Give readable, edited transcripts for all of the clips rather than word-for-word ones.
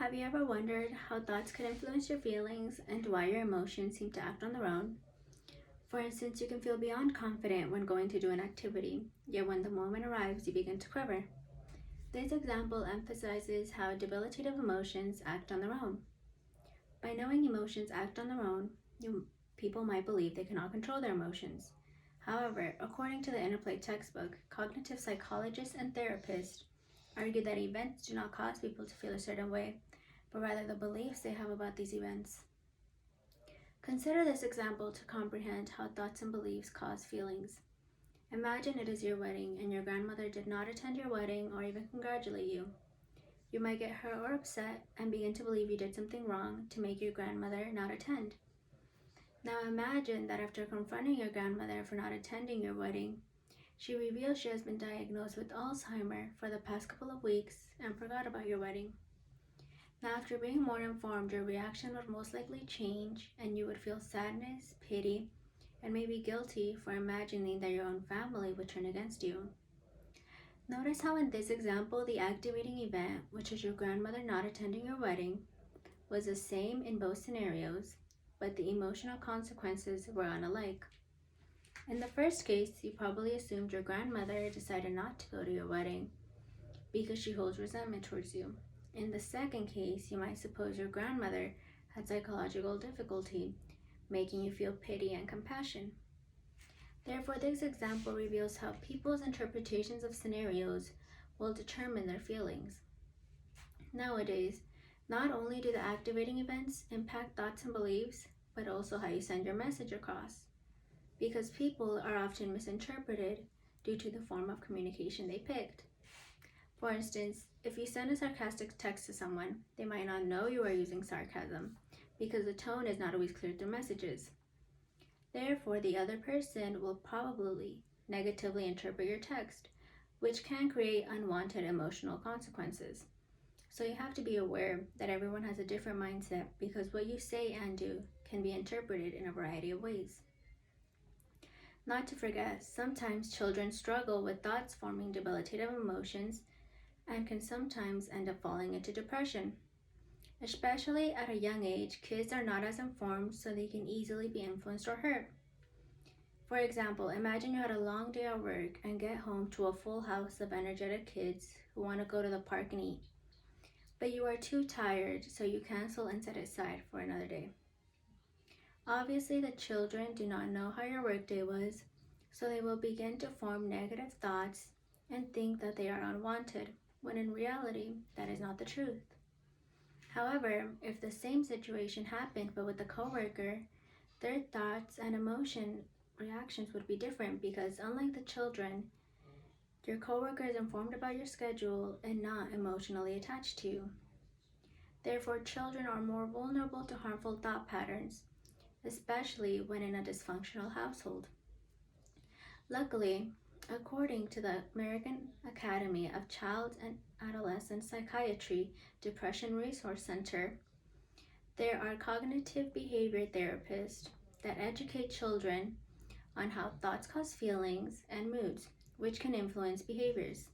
Have you ever wondered how thoughts could influence your feelings and why your emotions seem to act on their own? For instance, you can feel beyond confident when going to do an activity, yet when the moment arrives, you begin to quiver. This example emphasizes how debilitative emotions act on their own. By knowing emotions act on their own, people might believe they cannot control their emotions. However, according to the Interplay textbook, cognitive psychologists and therapists argue that events do not cause people to feel a certain way, but rather the beliefs they have about these events. Consider this example to comprehend how thoughts and beliefs cause feelings. Imagine it is your wedding and your grandmother did not attend your wedding or even congratulate you. You might get hurt or upset and begin to believe you did something wrong to make your grandmother not attend. Now imagine that after confronting your grandmother for not attending your wedding, she reveals she has been diagnosed with Alzheimer's for the past couple of weeks and forgot about your wedding. Now, after being more informed, your reaction would most likely change and you would feel sadness, pity, and maybe guilty for imagining that your own family would turn against you. Notice how in this example, the activating event, which is your grandmother not attending your wedding, was the same in both scenarios, but the emotional consequences were unlike. In the first case, you probably assumed your grandmother decided not to go to your wedding because she holds resentment towards you. In the second case, you might suppose your grandmother had psychological difficulty, making you feel pity and compassion. Therefore, this example reveals how people's interpretations of scenarios will determine their feelings. Nowadays, not only do the activating events impact thoughts and beliefs, but also how you send your message across, because people are often misinterpreted due to the form of communication they picked. For instance, if you send a sarcastic text to someone, they might not know you are using sarcasm because the tone is not always clear through messages. Therefore, the other person will probably negatively interpret your text, which can create unwanted emotional consequences. So you have to be aware that everyone has a different mindset because what you say and do can be interpreted in a variety of ways. Not to forget, sometimes children struggle with thoughts forming debilitative emotions and can sometimes end up falling into depression. Especially at a young age, kids are not as informed, so they can easily be influenced or hurt. For example, imagine you had a long day at work and get home to a full house of energetic kids who want to go to the park and eat. But you are too tired, so you cancel and set it aside for another day. Obviously, the children do not know how your workday was, so they will begin to form negative thoughts and think that they are unwanted, when in reality, that is not the truth. However, if the same situation happened but with a coworker, their thoughts and emotion reactions would be different because unlike the children, your coworker is informed about your schedule and not emotionally attached to you. Therefore, children are more vulnerable to harmful thought patterns, especially when in a dysfunctional household. Luckily, according to the American Academy of Child and Adolescent Psychiatry Depression Resource Center, there are cognitive behavior therapists that educate children on how thoughts cause feelings and moods, which can influence behaviors.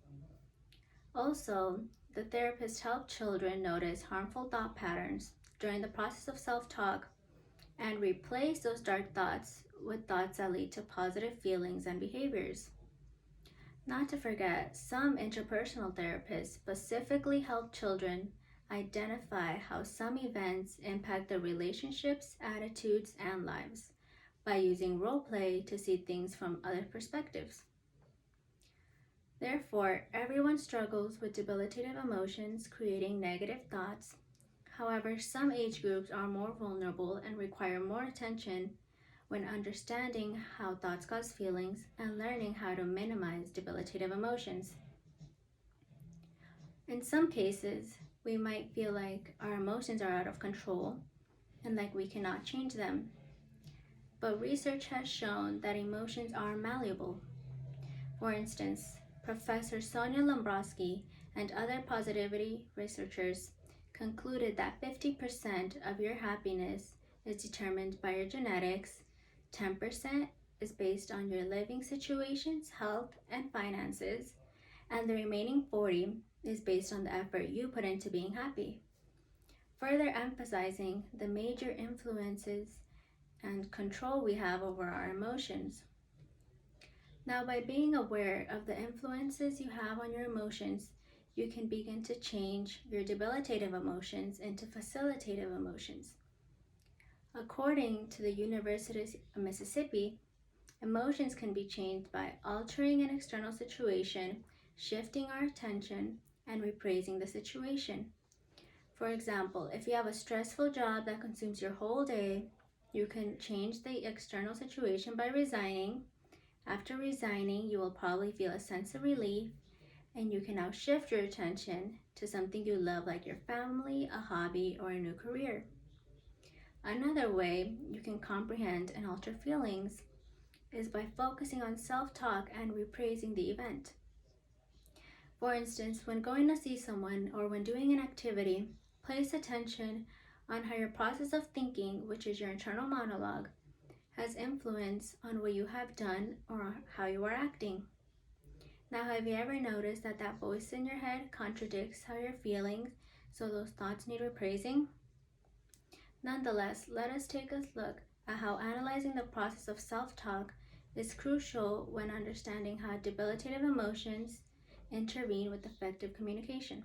Also, the therapists help children notice harmful thought patterns during the process of self-talk and replace those dark thoughts with thoughts that lead to positive feelings and behaviors. Not to forget, some interpersonal therapists specifically help children identify how some events impact their relationships, attitudes, and lives by using role play to see things from other perspectives. Therefore, everyone struggles with debilitative emotions, creating negative thoughts. However, some age groups are more vulnerable and require more attention when understanding how thoughts cause feelings and learning how to minimize debilitative emotions. In some cases, we might feel like our emotions are out of control and like we cannot change them. But research has shown that emotions are malleable. For instance, Professor Sonia Lombrowski and other positivity researchers concluded that 50% of your happiness is determined by your genetics, 10% is based on your living situations, health, and finances, and the remaining 40% is based on the effort you put into being happy. further emphasizing the major influences and control we have over our emotions. Now, by being aware of the influences you have on your emotions, you can begin to change your debilitative emotions into facilitative emotions. According to the University of Mississippi, emotions can be changed by altering an external situation, shifting our attention, and repraising the situation. For example, if you have a stressful job that consumes your whole day, you can change the external situation by resigning. After resigning, you will probably feel a sense of relief, and you can now shift your attention to something you love, like your family, a hobby, or a new career. Another way you can comprehend and alter feelings is by focusing on self-talk and repraising the event. For instance, when going to see someone or when doing an activity, place attention on how your process of thinking, which is your internal monologue, has influence on what you have done or how you are acting. Now, have you ever noticed that that voice in your head contradicts how you're feeling, so those thoughts need repraising? Nonetheless, let us take a look at how analyzing the process of self-talk is crucial when understanding how debilitative emotions intervene with effective communication.